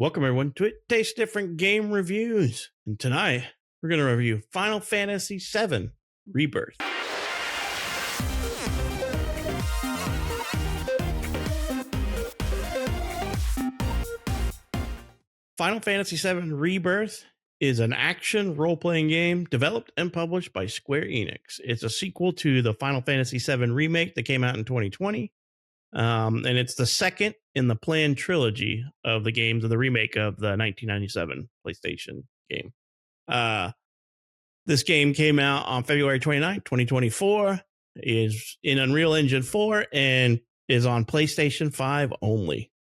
Welcome everyone to It Tastes Different Game Reviews. And tonight we're going to review Final Fantasy VII Rebirth. Final Fantasy VII Rebirth is an action role-playing game developed and published by Square Enix. It's a sequel to the Final Fantasy VII Remake that came out in 2020. And it's the second in the planned trilogy of the games of the remake of the 1997 PlayStation game. This game came out on February 29th, 2024, is in Unreal Engine 4, and is on PlayStation 5 only.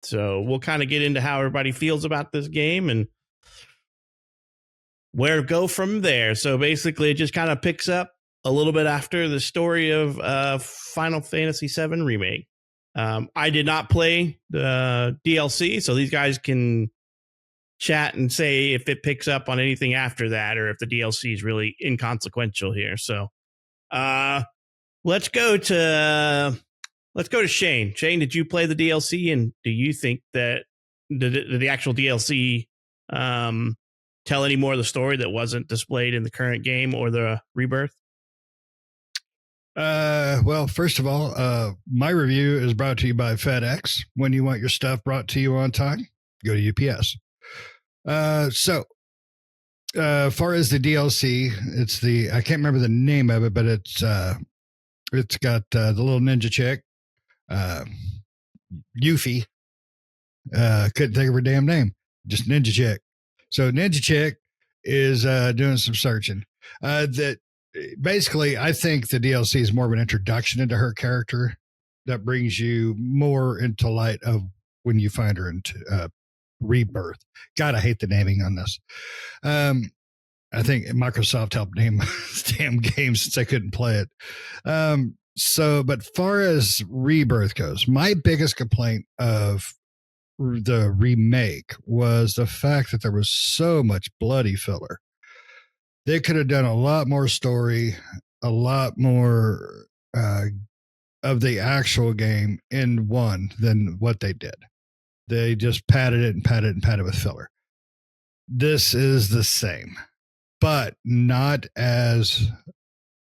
So we'll kind of get into how everybody feels about this game and where to go from there. So basically, it just kind of picks up a little bit after the story of Final Fantasy VII Remake. I did not play the DLC, so these guys can chat and say if it picks up on anything after that or if the DLC is really inconsequential here. So let's go to Shane. Shane, did you play the DLC, and do you think that did the actual DLC tell any more of the story that wasn't displayed in the current game or the Rebirth? Well, first of all, my review is brought to you by FedEx. When you want your stuff brought to you on time, go to UPS. So far as the DLC, it's I can't remember the name of it, but it's got the little ninja chick, Yuffie. Couldn't think of her damn name. Just ninja chick. So ninja chick is doing some searching. Basically, I think the DLC is more of an introduction into her character that brings you more into light of when you find her into Rebirth. God, I hate the naming on this. I think Microsoft helped name this damn game since I couldn't play it. But far as Rebirth goes, my biggest complaint of the remake was the fact that there was so much bloody filler. They could have done a lot more story, a lot more of the actual game in one than what they did. They just padded it and padded it and padded with filler. This is the same, but not as,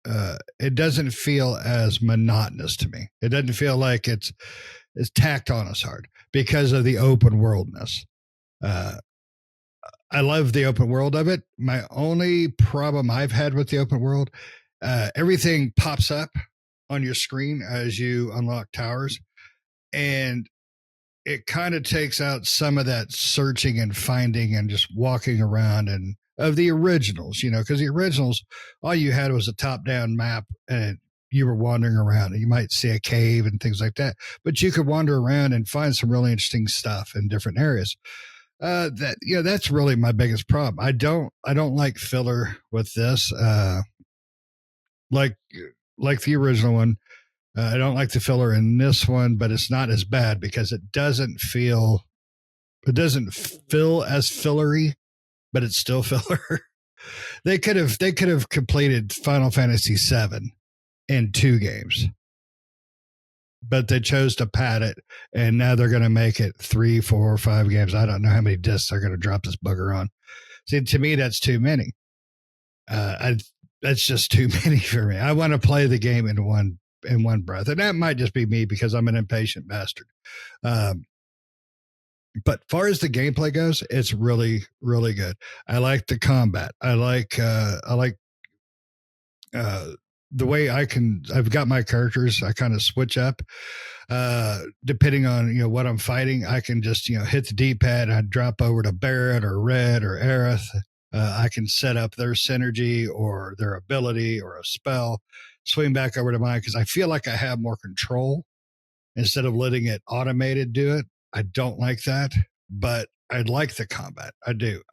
it doesn't feel as monotonous to me. It doesn't feel like it's tacked on us hard because of the open worldness. I love the open world of it. My only problem I've had with the open world, everything pops up on your screen as you unlock towers, and it kind of takes out some of that searching and finding and just walking around and of the originals, because the originals, all you had was a top-down map and you were wandering around and you might see a cave and things like that, but you could wander around and find some really interesting stuff in different areas. That's really my biggest problem. I don't like filler with this. Like the original one, I don't like the filler in this one, but it's not as bad because it doesn't feel as fillery, but it's still filler. They could have completed Final Fantasy VII in 2 games. But they chose to pad it, and now they're going to make it 3, 4, 5 games. I don't know how many discs they're going to drop this bugger on. See, to me, that's too many. That's just too many for me. I want to play the game in one breath, and that might just be me because I'm an impatient bastard. But far as the gameplay goes, it's really, really good. I like the combat. I like the way I've got my characters, I kind of switch up, depending on, what I'm fighting. I can just, hit the D-pad. I drop over to Barret or Red or Aerith. I can set up their synergy or their ability or a spell, swing back over to mine because I feel like I have more control instead of letting it automated do it. I don't like that, but I like the combat. I do.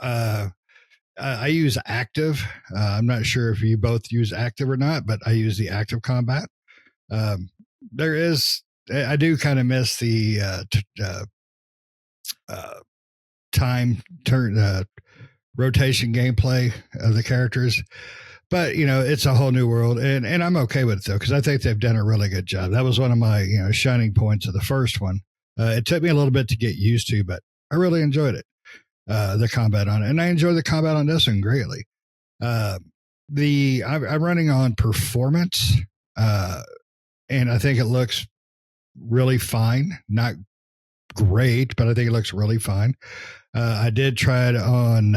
I use active. I'm not sure if you both use active or not, but I use the active combat. I do kind of miss the rotation gameplay of the characters, but it's a whole new world, and I'm okay with it though because I think they've done a really good job. That was one of my shining points of the first one. It took me a little bit to get used to, but I really enjoyed it. The combat on it, and I enjoy the combat on this one greatly. Uh, I'm running on performance, and I think it looks really fine. Not great, but I think it looks really fine. I did try it on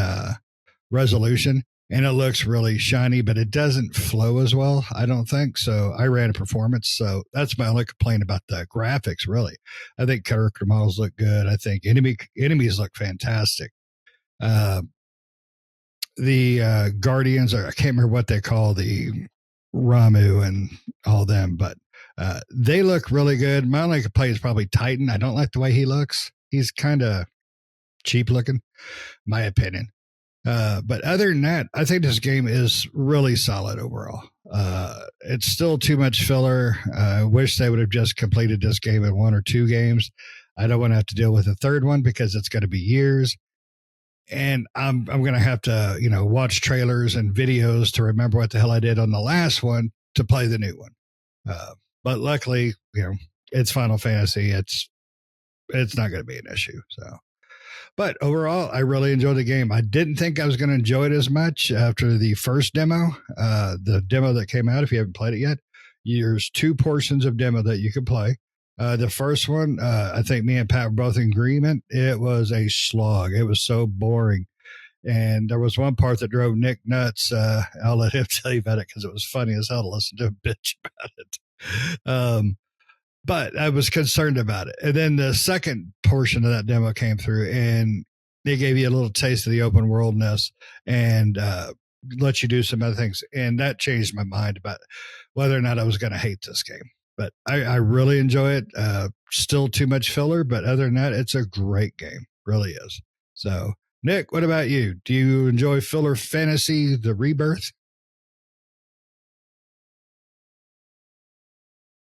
resolution, and it looks really shiny, but it doesn't flow as well, I don't think. So I ran a performance. So that's my only complaint about the graphics, really. I think character models look good. I think enemies look fantastic. The Guardians, or I can't remember what they call the Ramu and all them, but they look really good. My only complaint is probably Titan. I don't like the way he looks. He's kind of cheap looking, my opinion. But other than that, I think this game is really solid overall. It's still too much filler. I wish they would have just completed this game in 1 or 2 games. I don't want to have to deal with a third one because it's going to be years. And I'm going to have to, watch trailers and videos to remember what the hell I did on the last one to play the new one. But luckily, it's Final Fantasy. It's not going to be an issue. So, but overall, I really enjoyed the game. I didn't think I was going to enjoy it as much after the first demo, the demo that came out. If you haven't played it yet, there's 2 portions of demo that you can play. The first one, I think me and Pat were both in agreement. It was a slog. It was so boring. And there was one part that drove Nick nuts. I'll let him tell you about it because it was funny as hell to listen to him bitch about it. But I was concerned about it. And then the second portion of that demo came through, and they gave you a little taste of the open worldness and let you do some other things. And that changed my mind about whether or not I was going to hate this game. But I really enjoy it. Still too much filler, but other than that, it's a great game. Really is. So, Nick, what about you? Do you enjoy Final Fantasy the Rebirth?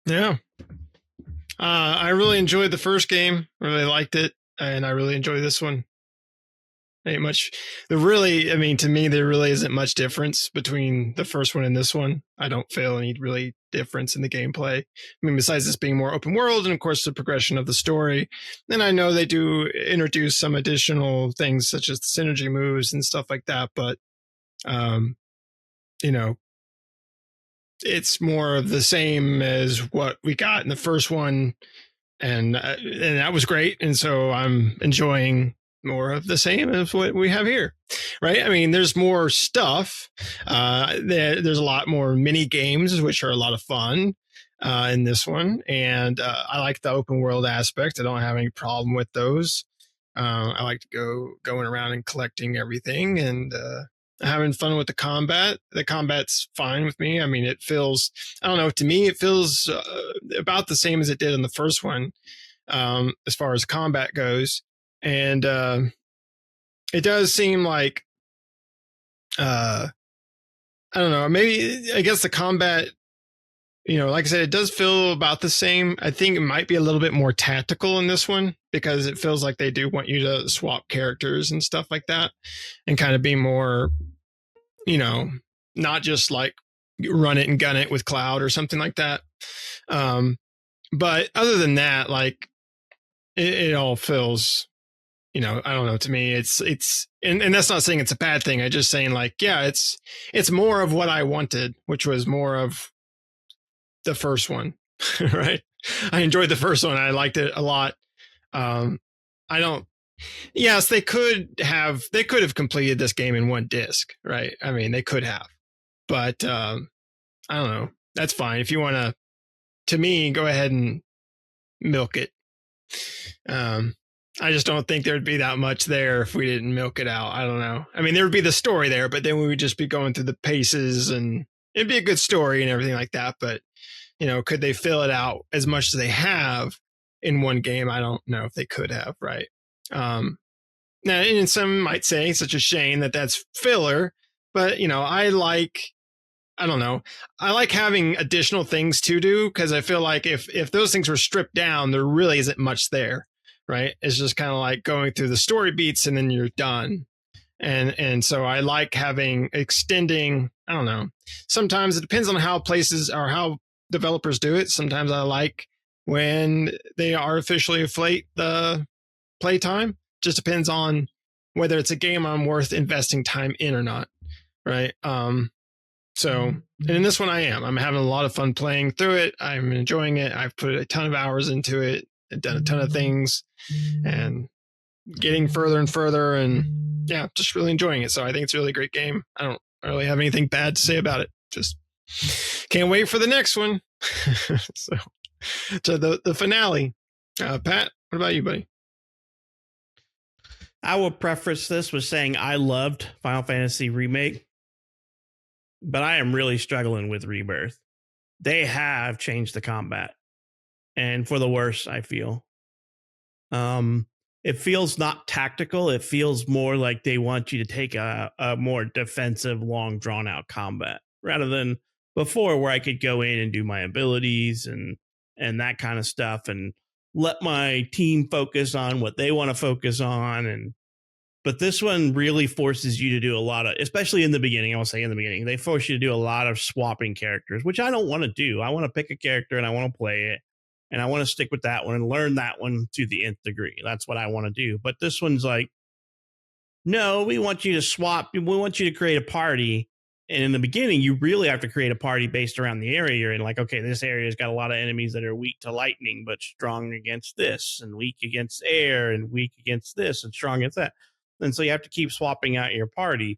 Yeah. I really enjoyed the first game. Really liked it. And I really enjoy this one. Ain't much. To me, there really isn't much difference between the first one and this one. I don't feel any really difference in the gameplay. I mean, besides this being more open world and, of course, the progression of the story. And I know they do introduce some additional things such as the synergy moves and stuff like that. But, it's more of the same as what we got in the first one. And that was great. And so I'm enjoying more of the same as what we have here, right? I mean, there's more stuff. There's a lot more mini games, which are a lot of fun in this one. And I like the open world aspect. I don't have any problem with those. I like to going around and collecting everything and having fun with the combat. The combat's fine with me. I mean, it feels, I don't know, to me, it feels about the same as it did in the first one as far as combat goes. And it does seem like, I don't know, maybe, I guess the combat, like I said, it does feel about the same. I think it might be a little bit more tactical in this one because it feels like they do want you to swap characters and stuff like that and kind of be more, not just like run it and gun it with Cloud or something like that. But other than that, like it all feels, I don't know, to me, it's, and that's not saying it's a bad thing. I'm just saying like, yeah, it's more of what I wanted, which was more of the first one, right? I enjoyed the first one. I liked it a lot. Yes, they could have completed this game in one disc, right? I mean, they could have, but I don't know. That's fine. If you want to me, go ahead and milk it. I just don't think there'd be that much there if we didn't milk it out. I don't know. I mean, there would be the story there, but then we would just be going through the paces and it'd be a good story and everything like that. But, could they fill it out as much as they have in one game? I don't know if they could have, right? Now, and some might say such a shame that that's filler, but, I like having additional things to do because I feel like if those things were stripped down, there really isn't much there. Right. It's just kind of like going through the story beats and then you're done. And so I like extending, I don't know. Sometimes it depends on how places or how developers do it. Sometimes I like when they artificially inflate the playtime just depends on whether it's a game I'm worth investing time in or not. Right. So, and in this one, I'm having a lot of fun playing through it. I'm enjoying it. I've put a ton of hours into it and done a ton of things and getting further and further, and yeah, just really enjoying it. So I think it's a really great game. I don't really have anything bad to say about it. Just can't wait for the next one. So the finale. Pat, what about you, buddy? I will preface this with saying I loved Final Fantasy Remake, but I am really struggling with Rebirth. They have changed the combat, and for the worse, I feel. It feels not tactical. It feels more like they want you to take a more defensive, long, drawn out combat rather than before, where I could go in and do my abilities and that kind of stuff, and let my team focus on what they want to focus on. But this one really forces you to do a lot of, especially in the beginning, I'll say in the beginning, they force you to do a lot of swapping characters, which I don't want to do. I want to pick a character and I want to play it, and I want to stick with that one and learn that one to the nth degree. That's what I want to do. But this one's like, no, we want you to swap. We want you to create a party. And in the beginning, you really have to create a party based around the area you're in. Like, okay, this area's got a lot of enemies that are weak to lightning, but strong against this, and weak against air, and weak against this, and strong against that. And so you have to keep swapping out your party,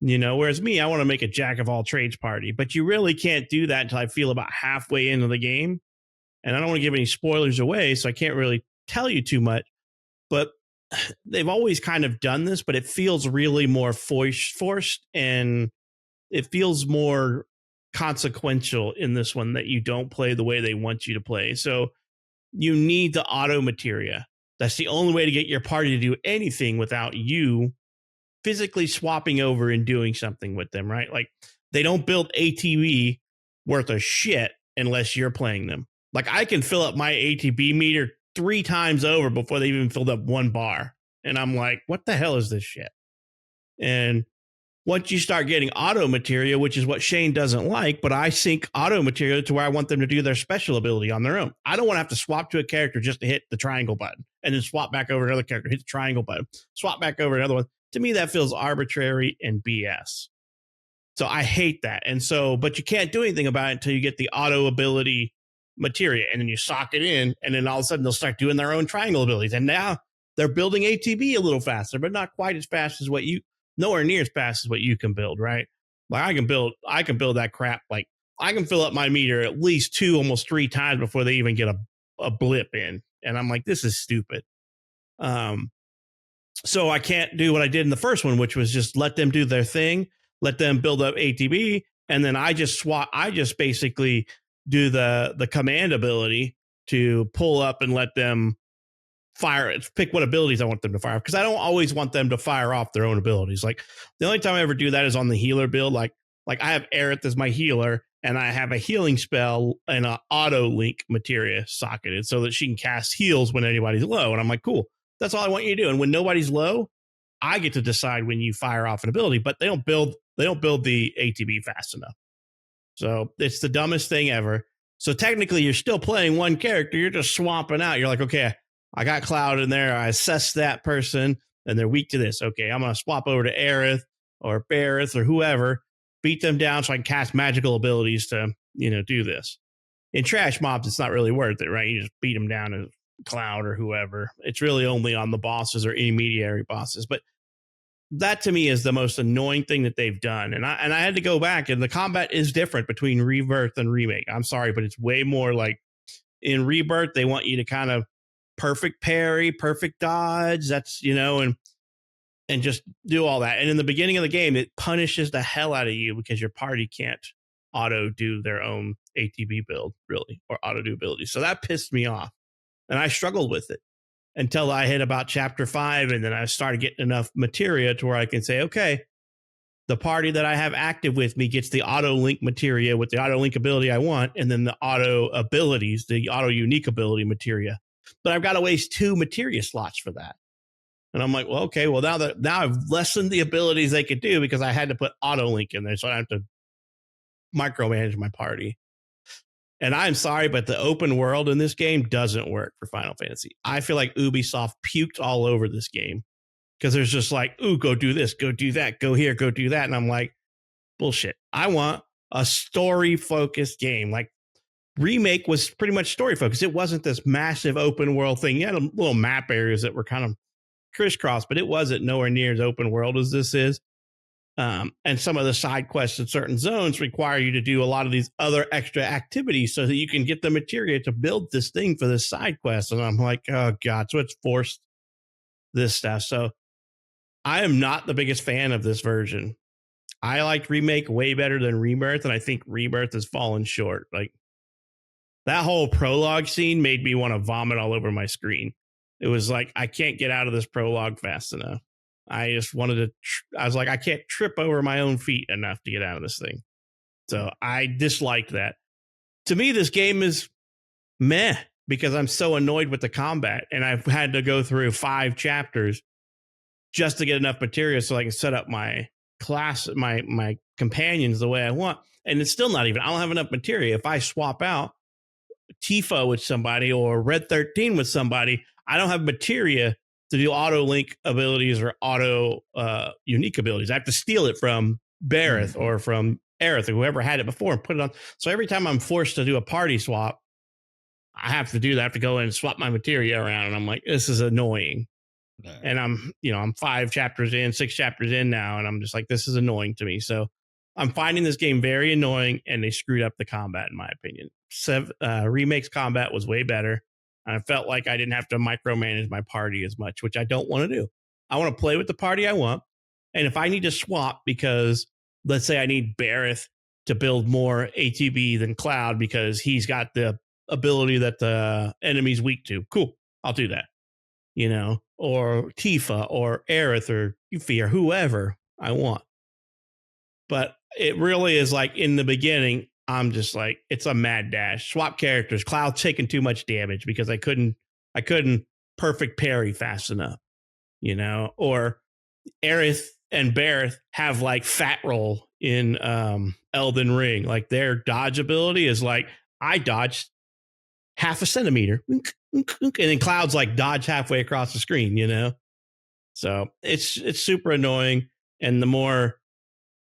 whereas me, I want to make a jack of all trades party, but you really can't do that until I feel about halfway into the game. And I don't want to give any spoilers away, so I can't really tell you too much, but they've always kind of done this, but it feels really more forced, and it feels more consequential in this one that you don't play the way they want you to play. So you need the auto materia. That's the only way to get your party to do anything without you physically swapping over and doing something with them, right? Like, they don't build ATB worth of shit unless you're playing them. Like, I can fill up my ATB meter 3 times over before they even filled up 1 bar. And I'm like, what the hell is this shit? And once you start getting auto materia, which is what Shane doesn't like, but I sync auto materia to where I want them to do their special ability on their own. I don't want to have to swap to a character just to hit the triangle button and then swap back over to another character, hit the triangle button, swap back over to another one. To me, that feels arbitrary and BS. So I hate that. And so, but you can't do anything about it until you get the auto ability materia, and then you sock it in, and then all of a sudden they'll start doing their own triangle abilities. And now they're building ATB a little faster, but not quite as fast as nowhere near as fast as what you can build, right? Like, I can build that crap. Like, I can fill up my meter at least 2, almost 3 times before they even get a blip in. And I'm like, this is stupid. So I can't do what I did in the first one, which was just let them do their thing, let them build up ATB, and then I just basically do the command ability to pull up and let them fire it, pick what abilities I want them to fire, because I don't always want them to fire off their own abilities. Like, the only time I ever do that is on the healer build. Like I have Aerith as my healer, and I have a healing spell and an auto link materia socketed so that she can cast heals when anybody's low. And I'm like, cool, that's all I want you to do. And when nobody's low, I get to decide when you fire off an ability, but they don't build the ATB fast enough. So it's the dumbest thing ever. So technically you're still playing one character. You're just swapping out. You're like, okay, I got Cloud in there. I assess that person and they're weak to this. Okay, I'm going to swap over to Aerith or Bareth or whoever, beat them down so I can cast magical abilities to, do this. In trash mobs, it's not really worth it, right? You just beat them down to Cloud or whoever. It's really only on the bosses or intermediary bosses. But that to me is the most annoying thing that they've done. And I had to go back, and the combat is different between Rebirth and Remake. I'm sorry, but it's way more like in Rebirth, they want you to kind of perfect parry, perfect dodge. That's, and just do all that. And in the beginning of the game, it punishes the hell out of you because your party can't auto do their own ATB build, really, or auto do abilities. So that pissed me off. And I struggled with it until I hit about chapter 5. And then I started getting enough materia to where I can say, okay, the party that I have active with me gets the auto link materia with the auto link ability I want. And then the auto abilities, the auto unique ability materia. But I've got to waste 2 materia slots for that. And I'm like, well, okay, well, now I've lessened the abilities they could do because I had to put auto link in there. So I have to micromanage my party. And I'm sorry, but the open world in this game doesn't work for Final Fantasy. I feel like Ubisoft puked all over this game because there's just like, ooh, go do this, go do that, go here, go do that. And I'm like, bullshit. I want a story focused game. Like Remake was pretty much story focused. It wasn't this massive open world thing. You had little map areas that were kind of crisscross, but it wasn't nowhere near as open world as this is. And some of the side quests in certain zones require you to do a lot of these other extra activities so that you can get the material to build this thing for this side quest. And I'm like, oh God, so it's forced this stuff. So I am not the biggest fan of this version. I liked Remake way better than Rebirth, and I think Rebirth has fallen short. Like that whole prologue scene made me want to vomit all over my screen. It was like, I can't get out of this prologue fast enough. I just wanted to, I was like, I can't trip over my own feet enough to get out of this thing. So I disliked that. To me, this game is meh because I'm so annoyed with the combat, and I've had to go through 5 chapters just to get enough material so I can set up my class, my companions the way I want. And it's still not even, I don't have enough material. If I swap out Tifa with somebody or Red 13 with somebody, I don't have materia to do auto link abilities or auto unique abilities. I have to steal it from Bareth or from Aerith or whoever had it before and put it on. So every time I'm forced to do a party swap, I have to do that. I have to go in and swap my materia around. And I'm like, this is annoying. No. And I'm 5 chapters in, 6 chapters in now. And I'm just like, this is annoying to me. So I'm finding this game very annoying, and they screwed up the combat, in my opinion. Remake's combat was way better. And I felt like I didn't have to micromanage my party as much, which I don't want to do. I want to play with the party I want. And if I need to swap because, let's say I need Bareth to build more ATB than Cloud because he's got the ability that the enemy's weak to, cool, I'll do that. Or Tifa or Aerith or Yuffie or whoever I want. But it really is like in the beginning, I'm just like, it's a mad dash. Swap characters. Cloud's taking too much damage because I couldn't perfect parry fast enough, or Aerith and Bareth have like fat roll in Elden Ring. Like their dodge ability is like, I dodged half a centimeter and then Cloud's like dodge halfway across the screen, So it's super annoying. And the more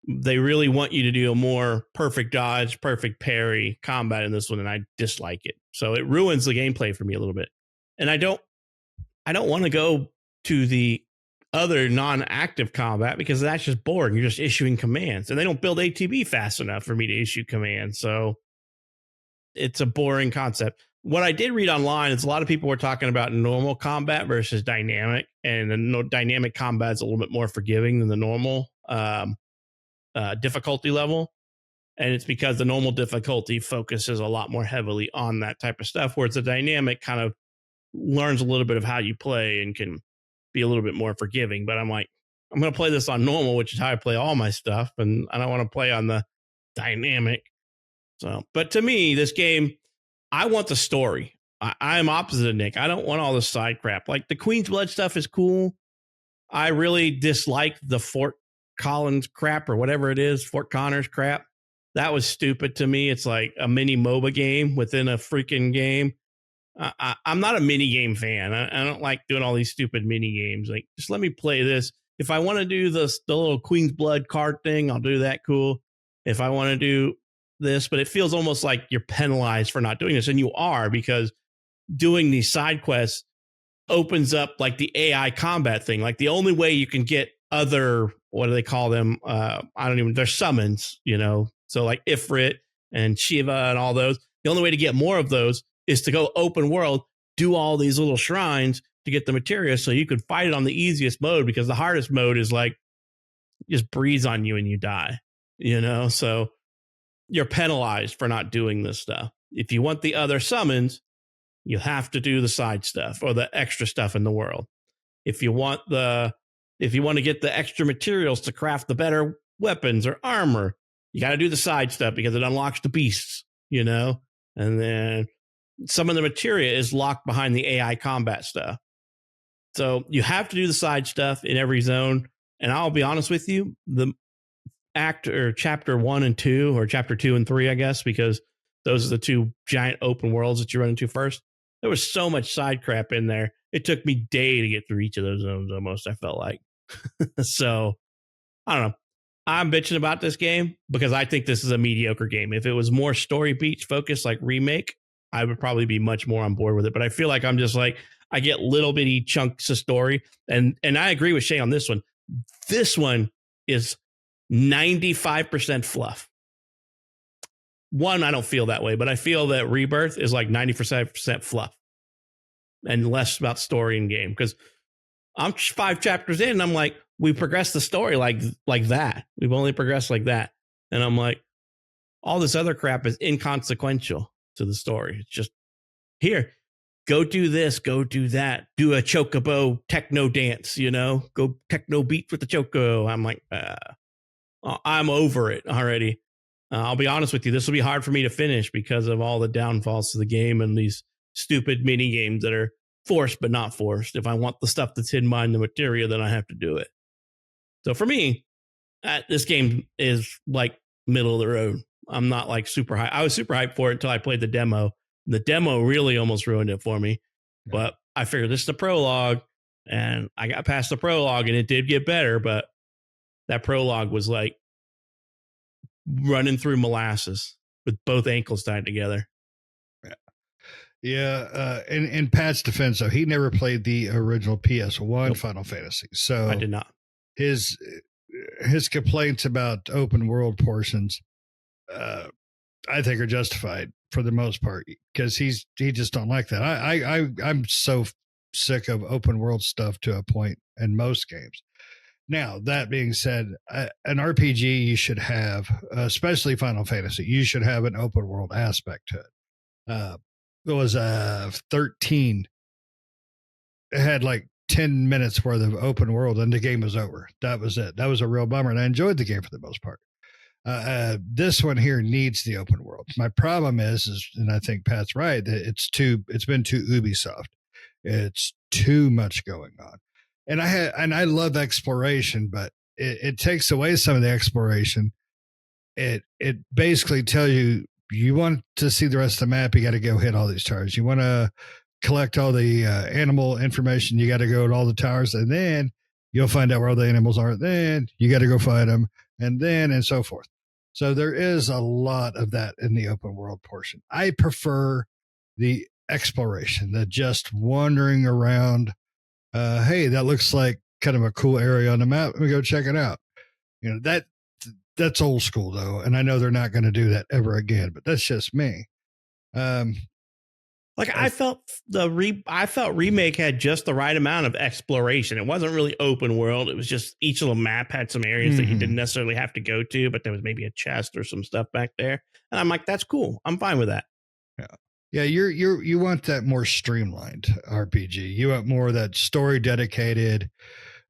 they really want you to do a more perfect dodge, perfect parry combat in this one, and I dislike it. So it ruins the gameplay for me a little bit. And I don't want to go to the other non-active combat because that's just boring. You're just issuing commands, and they don't build ATB fast enough for me to issue commands. So it's a boring concept. What I did read online is a lot of people were talking about normal combat versus dynamic, and the dynamic combat is a little bit more forgiving than the normal difficulty level. And it's because the normal difficulty focuses a lot more heavily on that type of stuff, whereas the dynamic kind of learns a little bit of how you play and can be a little bit more forgiving. But I'm like, I'm going to play this on normal, which is how I play all my stuff, and I don't want to play on the dynamic. So, but to me, this game, I want the story. I'm opposite of Nick. I don't want all this side crap. Like the Queen's Blood stuff is cool. I really dislike the Fort Collins crap or whatever it is, Fort Connors crap. That was stupid to me. It's like a mini MOBA game within a freaking game. I'm not a mini game fan. I don't like doing all these stupid mini games. Like, just let me play this. If I want to do the little Queen's Blood card thing, I'll do that. Cool. If I want to do this, but it feels almost like you're penalized for not doing this, and you are, because doing these side quests opens up like the AI combat thing. Like the only way you can get other, what do they call them? They're summons, so like Ifrit and Shiva and all those. The only way to get more of those is to go open world, do all these little shrines to get the materia so you could fight it on the easiest mode, because the hardest mode is like just breathes on you and you die, so you're penalized for not doing this stuff. If you want the other summons, you have to do the side stuff or the extra stuff in the world. If you want to get the extra materials to craft the better weapons or armor, you got to do the side stuff because it unlocks the beasts, and then some of the materia is locked behind the AI combat stuff. So you have to do the side stuff in every zone. And I'll be honest with you, the act or chapter 1 and 2, or chapter 2 and 3, I guess, because Those are the two giant open worlds that you run into first. There was so much side crap in there. It took me a day to get through each of those zones almost, I felt like. So, I don't know. I'm bitching about this game because I think this is a mediocre game. If it was more story beach focused like Remake, I would probably be much more on board with it. But I feel like I'm just like, I get little bitty chunks of story. And I agree with Shay on this one. This one is 95% fluff. One, I don't feel that way, but I feel that Rebirth is like 90% fluff and less about story and game. Because I'm 5 chapters in and I'm like, we progressed the story like that. We've only progressed like that. And I'm like, all this other crap is inconsequential to the story. It's just, here, go do this, go do that, do a chocobo techno dance, go techno beat with the choco. I'm like, I'm over it already. I'll be honest with you, this will be hard for me to finish because of all the downfalls to the game and these stupid mini games that are forced but not forced. If I want the stuff that's hidden behind the materia, then I have to do it. So for me, this game is like middle of the road. I'm not like super hyped. I was super hyped for it until I played the demo. The demo really almost ruined it for me. Yeah. But I figured this is the prologue, and I got past the prologue, and it did get better. But that prologue was like running through molasses with both ankles tied together. Yeah. In Pat's defense, though, he never played the original PS1 nope. Final Fantasy. So I did not. His complaints about open world portions, I think, are justified for the most part because he just don't like that. I'm so sick of open world stuff to a point in most games. Now, that being said, an RPG you should have, especially Final Fantasy, you should have an open world aspect to it. It was 13. It had like 10 minutes worth of open world and the game was over. That was it. That was a real bummer. And I enjoyed the game for the most part. This one here needs the open world. My problem is, and I think Pat's right, that it's been too Ubisoft. It's too much going on. And I love exploration, but it takes away some of the exploration. It basically tells you want to see the rest of the map, you got to go hit all these towers. You want to collect all the animal information, you got to go to all the towers, and then you'll find out where all the animals are. Then you got to go find them, and so forth. So there is a lot of that in the open world portion. I prefer the exploration, the just wandering around. Hey, that looks like kind of a cool area on the map. Let me go check it out. That's old school though, and I know they're not going to do that ever again. But that's just me. I felt Remake had just the right amount of exploration. It wasn't really open world. It was just each little map had some areas that you didn't necessarily have to go to, but there was maybe a chest or some stuff back there. And I'm like, that's cool. I'm fine with that. Yeah. Yeah, you want that more streamlined RPG. You want more of that story dedicated,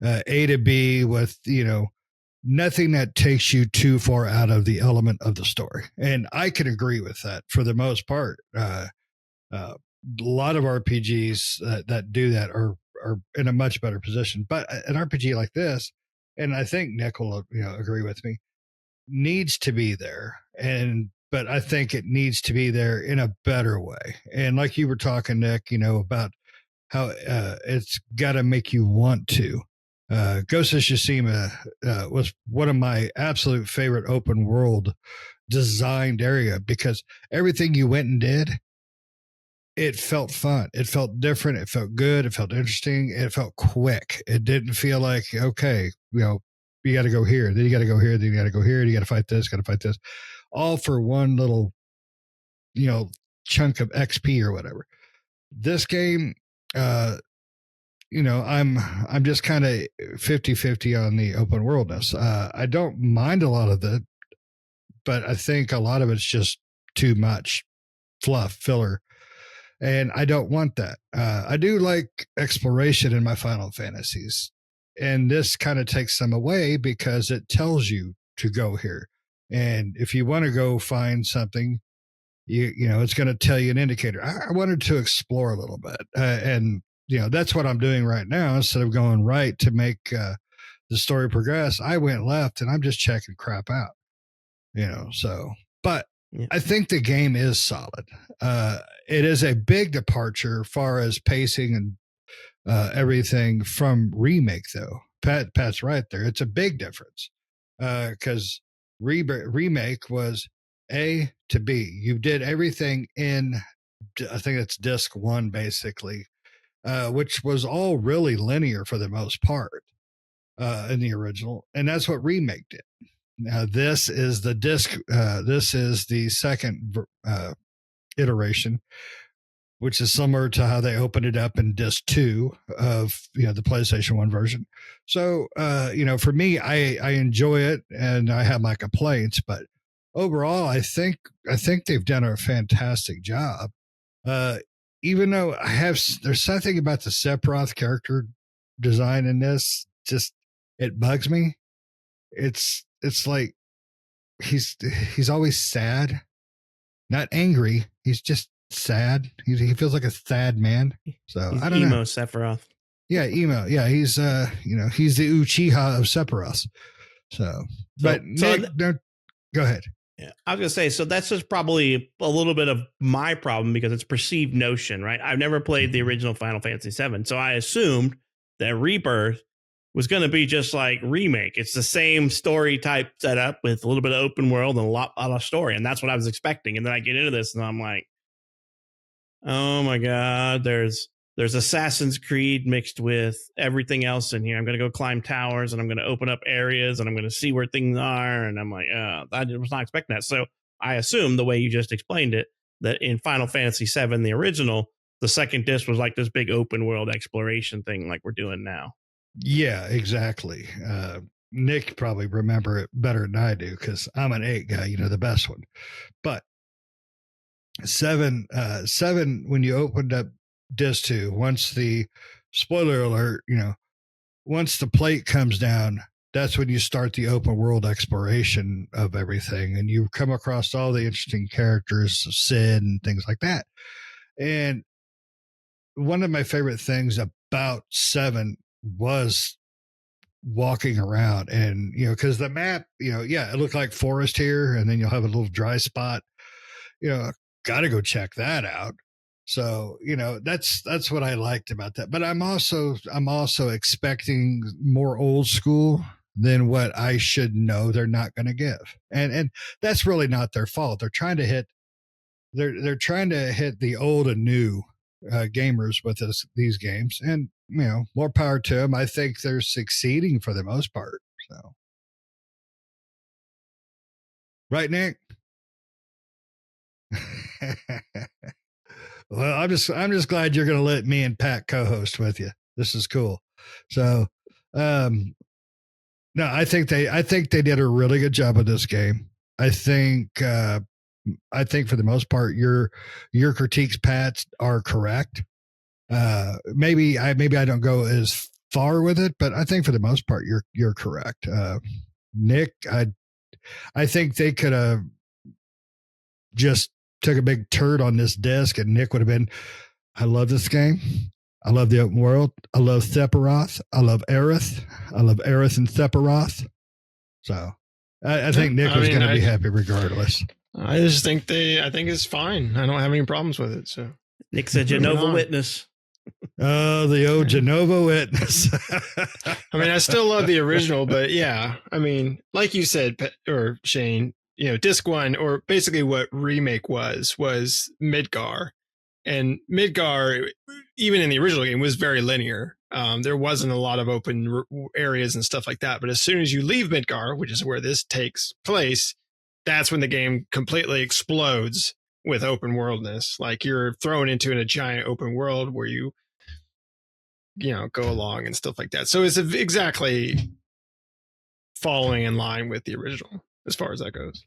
A to B with, nothing that takes you too far out of the element of the story. And I can agree with that for the most part. A lot of RPGs that do that are in a much better position. But an RPG like this, and I think Nick will agree with me, needs to be there. But I think it needs to be there in a better way. And like you were talking, Nick, about how it's got to make you want to. Ghost of Tsushima was one of my absolute favorite open world designed area because everything you went and did, it felt fun. It felt different. It felt good. It felt interesting. It felt quick. It didn't feel like, okay, you got to go here. Then you got to go here. Then you got to go here. You got to fight this. Got to fight this. All for one little, chunk of XP or whatever. This game, I'm just kind of 50-50 on the open worldness. I don't mind a lot of it, but I think a lot of it's just too much fluff, filler. And I don't want that. I do like exploration in my Final Fantasies. And this kind of takes them away because it tells you to go here. And if you want to go find something, it's going to tell you an indicator. I wanted to explore a little bit. And that's what I'm doing right now. Instead of going right to make the story progress, I went left and I'm just checking crap out, but Yeah. I think the game is solid. It is a big departure far as pacing and everything from remake, though. Pat's right there. It's a big difference because remake was A to B. You did everything in, I think it's disc one, basically, which was all really linear for the most part in the original, and that's what remake did. Now this is the disc. This is the second iteration, which is similar to how they opened it up in disc 2 of the PlayStation 1 version. So for me, I enjoy it and I have my complaints, but overall, I think they've done a fantastic job. Even though there's something about the Sephiroth character design in this, just it bugs me. It's like he's always sad, not angry. He's just sad. He feels like a sad man. So He's I don't emo know. Sephiroth. Yeah, emo. Yeah, he's he's the Uchiha of Sephiroth. So but Nick, go ahead. Yeah, I was gonna say, so that's just probably a little bit of my problem because it's perceived notion, right? I've never played the original Final Fantasy VII, so I assumed that Rebirth was going to be just like remake. It's the same story type setup with a little bit of open world and a lot of story, and that's what I was expecting. And then I get into this, and I'm like, oh my god, there's Assassin's Creed mixed with everything else in here. I'm going to go climb towers and I'm going to open up areas and I'm going to see where things are. And I'm like, I was not expecting that. So I assume the way you just explained it, that in Final Fantasy VII, the original, the second disc was like this big open world exploration thing like we're doing now. Yeah, exactly. Nick probably remember it better than I do because I'm an 8 guy, the best one. But 7, when you opened up disc 2, once the spoiler alert, once the plate comes down, that's when you start the open world exploration of everything, and you come across all the interesting characters, Sid and things like that. And one of my favorite things about 7 was walking around and because the map it looked like forest here, and then you'll have a little dry spot, gotta go check that out. So that's what I liked about that. But I'm also expecting more old school than what I should know they're not going to give, and that's really not their fault. They're trying to hit the old and new gamers with these games, and more power to them. I think they're succeeding for the most part. So, right, Nick? Well, I'm just glad you're going to let me and Pat co-host with you. This is cool. So, no, I think they did a really good job with this game. I think for the most part, your critiques, Pat, are correct. Maybe I don't go as far with it, but I think for the most part, you're correct. Nick, I think they could have just took a big turd on this disc, and Nick would have been, I love this game. I love the open world. I love Sephiroth. I love Aerith. I love Aerith and Sephiroth. So I think Nick was going to be happy regardless. I just think I think it's fine. I don't have any problems with it. So Nick's a Jehovah's Witness. Oh, the old Jehovah's Witness. I mean, I still love the original, but yeah, I mean, like you said, or Shane, disc 1, or basically what remake was Midgar. And Midgar, even in the original game, was very linear. There wasn't a lot of open areas and stuff like that. But as soon as you leave Midgar, which is where this takes place, that's when the game completely explodes with open worldness. Like you're thrown into a giant open world where you go along and stuff like that. So it's exactly following in line with the original as far as that goes.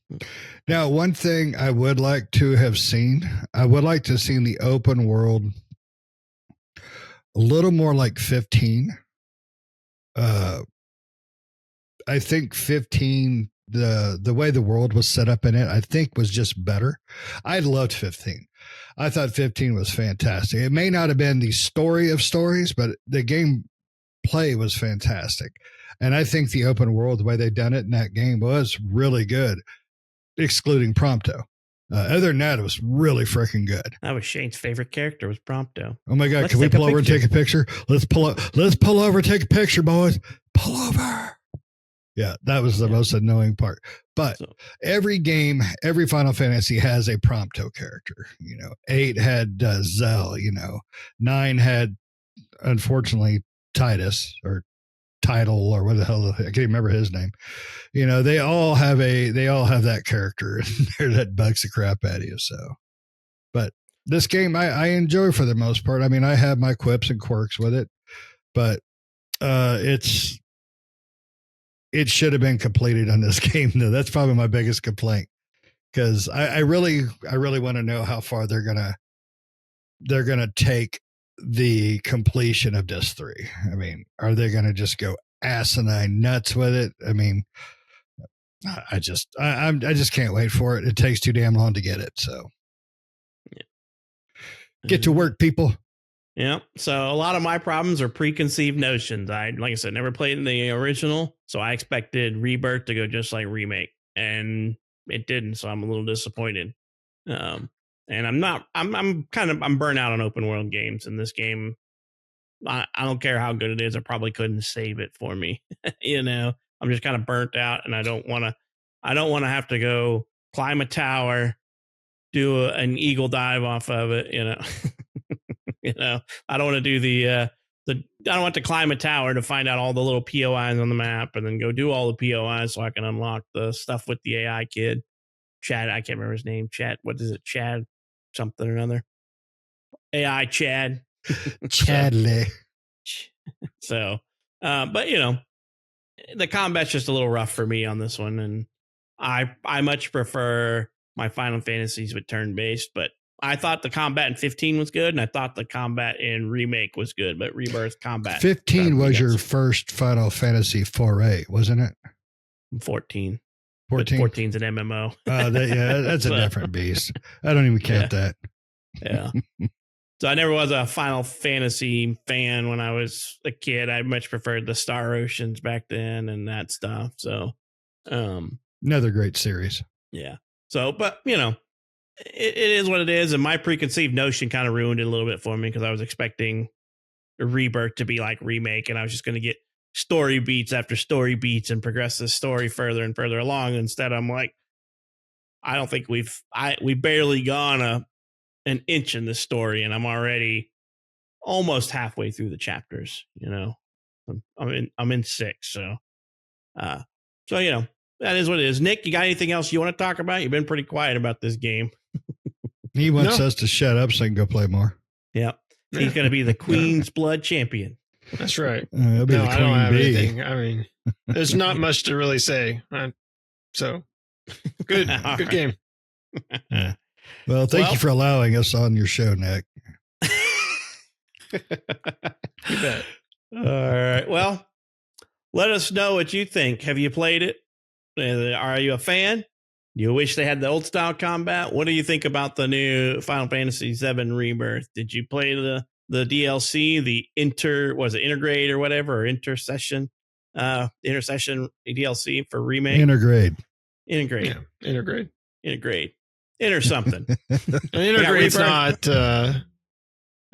Now, one thing I would like to have seen, I would like to have seen the open world a little more like 15. I think 15, the way the world was set up in it, I think was just better. I loved 15. I thought 15 was fantastic. It may not have been the story of stories, but the game play was fantastic. And I think the open world, the way they done it in that game was really good, excluding Prompto. Other than that, it was really freaking good. That was Shane's favorite character was Prompto. Oh my God. Let's Can we take a pull over and picture. take a picture? Let's pull over and take a picture, boys. Pull over. Yeah, that was the most annoying part. But every game, every Final Fantasy has a Prompto character. 8 had Zell, 9 had, unfortunately, Titus or Title or what the hell, I can't remember his name. They all have that character that bugs the crap out of you. So, but this game I enjoy for the most part. I mean, I have my quips and quirks with it, but it should have been completed on this game though. That's probably my biggest complaint, because I really want to know how far they're gonna take the completion of Disc 3. I mean, are they gonna just go asinine nuts with it? I mean, I just can't wait for it. It takes too damn long to get it. So get to work, people. Yeah. So a lot of my problems are preconceived notions. Like I said, never played in the original, so I expected Rebirth to go just like Remake, and it didn't. So I'm a little disappointed. And I'm burnt out on open world games, and this game, I don't care how good it is. I probably couldn't save it for me. I'm just kind of burnt out, and I don't want to have to go climb a tower, do an eagle dive off of it. I don't want to do I don't want to climb a tower to find out all the little POIs on the map and then go do all the POIs so I can unlock the stuff with the AI kid. Chad, I can't remember his name. Chad, what is it? Chad something or another. AI Chad. Chadley. So, but the combat's just a little rough for me on this one, and I much prefer my Final Fantasies with turn-based, but I thought the combat in 15 was good, and I thought the combat in Remake was good, but Rebirth combat. 15 was your first Final Fantasy foray, wasn't it? 14. 14? 14's an MMO. That's a different beast. I don't even count that. Yeah. So I never was a Final Fantasy fan when I was a kid. I much preferred the Star Oceans back then and that stuff. So, another great series. Yeah. So, but it is what it is. And my preconceived notion kind of ruined it a little bit for me, because I was expecting a Rebirth to be like Remake, and I was just going to get story beats after story beats and progress the story further and further along. Instead, I'm like, I don't think we've barely gone an inch in the story, and I'm already almost halfway through the chapters. I'm in 6. So that is what it is. Nick, you got anything else you want to talk about? You've been pretty quiet about this game. He wants us to shut up so I can go play more. Yeah. He's going to be the Queen's Blood champion. That's right. I'll be the I don't have Queen Bee. anything. I mean, there's not much to really say. So good. Good game. Well, thank you for allowing us on your show, Nick. You bet. All right. Well, let us know what you think. Have you played it? Are you a fan? You wish they had the old style combat? What do you think about the new Final Fantasy VII Rebirth? Did you play the DLC, the Intergrade or whatever, or Intercession DLC for Remake? Intergrade. Yeah, Intergrade. Inter something. Intergrade's not. I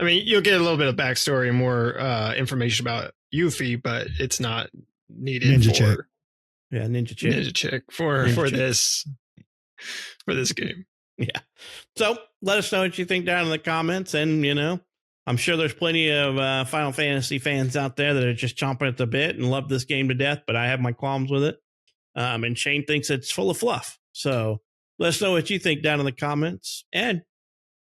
mean, you'll get a little bit of backstory and more information about Yuffie, but it's not needed Ninja for Chick. Yeah, Ninja Chick for Chick. this game. Yeah. So let us know what you think down in the comments, and I'm sure there's plenty of Final Fantasy fans out there that are just chomping at the bit and love this game to death, but I have my qualms with it. And Shane thinks it's full of fluff. So let us know what you think down in the comments. And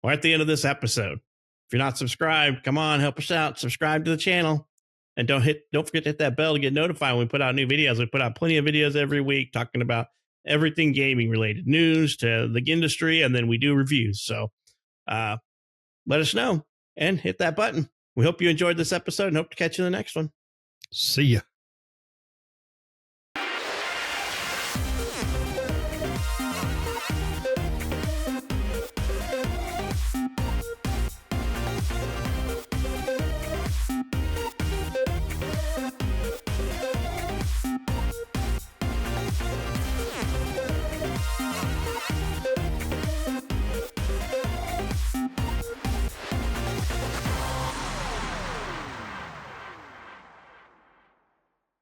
we're at the end of this episode. If you're not subscribed, come on, help us out. Subscribe to the channel. And don't forget to hit that bell to get notified when we put out new videos. We put out plenty of videos every week talking about everything gaming related, news to the industry, and then we do reviews. So let us know and hit that button. We hope you enjoyed this episode and hope to catch you in the next one. See ya.